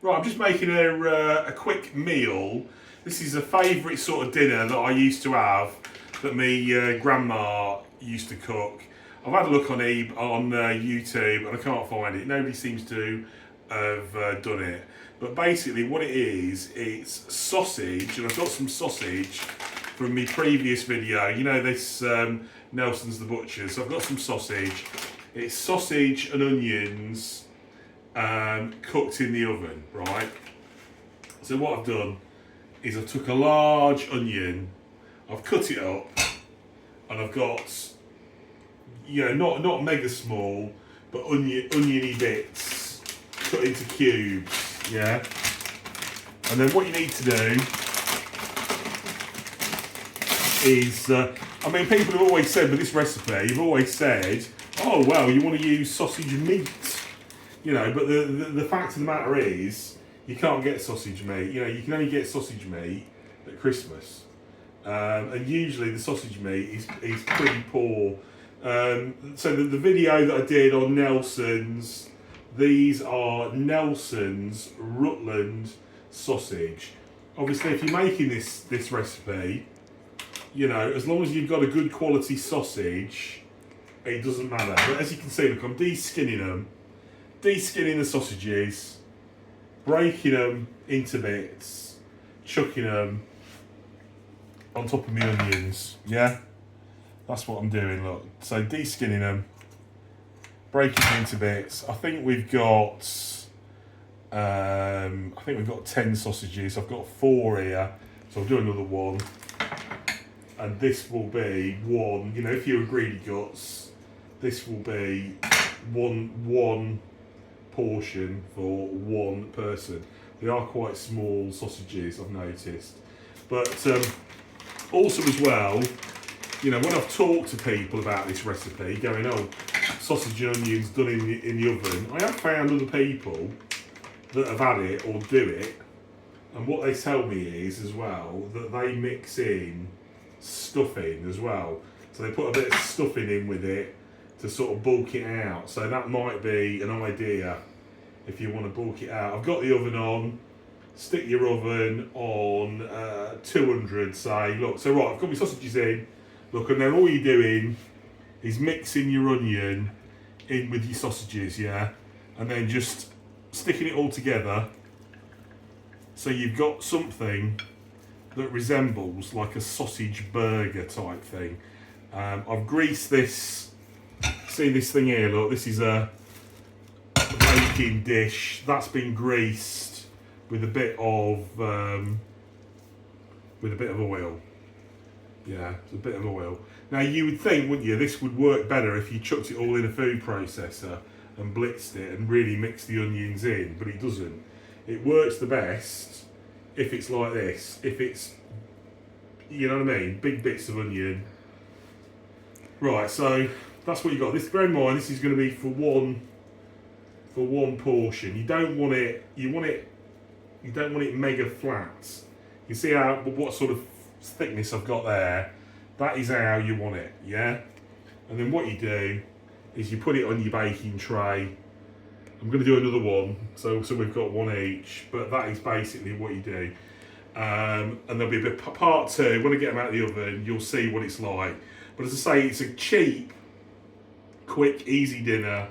Right, I'm just making a quick meal. This is a favourite sort of dinner that I used to have, that me grandma used to cook. I've had a look on YouTube and I can't find it. Nobody seems to have done it. But basically, what it is, it's sausage, and I've got some sausage from my previous video. You know this Nelson's the Butcher. So I've got some sausage. It's sausage and onions. Cooked in the oven, right? So what I've done is I took a large onion, I've cut it up, and I've got, not mega small, but oniony bits cut into cubes, yeah. And then what you need to do is, people have always said with this recipe, you've always said, oh well, you want to use sausage meat. But the fact of the matter is, you can't get sausage meat. You can only get sausage meat at Christmas. And usually the sausage meat is pretty poor. So the video that I did on Nelson's, these are Nelson's Rutland sausage. Obviously, if you're making this recipe, as long as you've got a good quality sausage, it doesn't matter. But as you can see, look, I'm deskinning the sausages, breaking them into bits, chucking them on top of my onions, yeah? That's what I'm doing, look. So deskinning them, breaking them into bits. I think we've got 10 sausages. I've got 4 here, so I'll do another one. And this will be one, if you're a greedy guts, this will be one portion for one person. They are quite small sausages, I've noticed. But also as well, when I've talked to people about this recipe, going, oh, sausage and onions done in the oven, I have found other people that have had it or do it, and what they tell me is as well that they mix in stuffing as well. So they put a bit of stuffing in with it to sort of bulk it out. So that might be an idea if you want to bulk it out. I've got the oven on. Stick your oven on 200, say. Look, so right, I've got my sausages in. Look, and then all you're doing is mixing your onion in with your sausages, yeah? And then just sticking it all together so you've got something that resembles like a sausage burger type thing. I've greased this. See this thing here, look, this is a baking dish that's been greased with a bit of oil. Yeah, it's a bit of oil. Now you would think, wouldn't you, this would work better if you chucked it all in a food processor and blitzed it and really mixed the onions in, but it doesn't. It works the best if it's like this. If it's, you know what I mean, big bits of onion. Right, so that's what you got. This, bear in mind, this is going to be for one portion. You don't want it. You don't want it mega flat. You see what sort of thickness I've got there. That is how you want it, yeah. And then what you do is you put it on your baking tray. I'm going to do another one, so we've got one each. But that is basically what you do. And there'll be a bit part 2. When I get them out of the oven, you'll see what it's like. But as I say, it's a cheap, quick, easy dinner.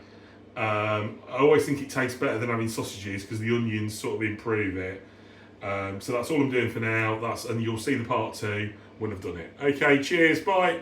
I always think it tastes better than having sausages because the onions sort of improve it. So that's all I'm doing for now. And you'll see the part 2 when I've done it. Okay, cheers, bye.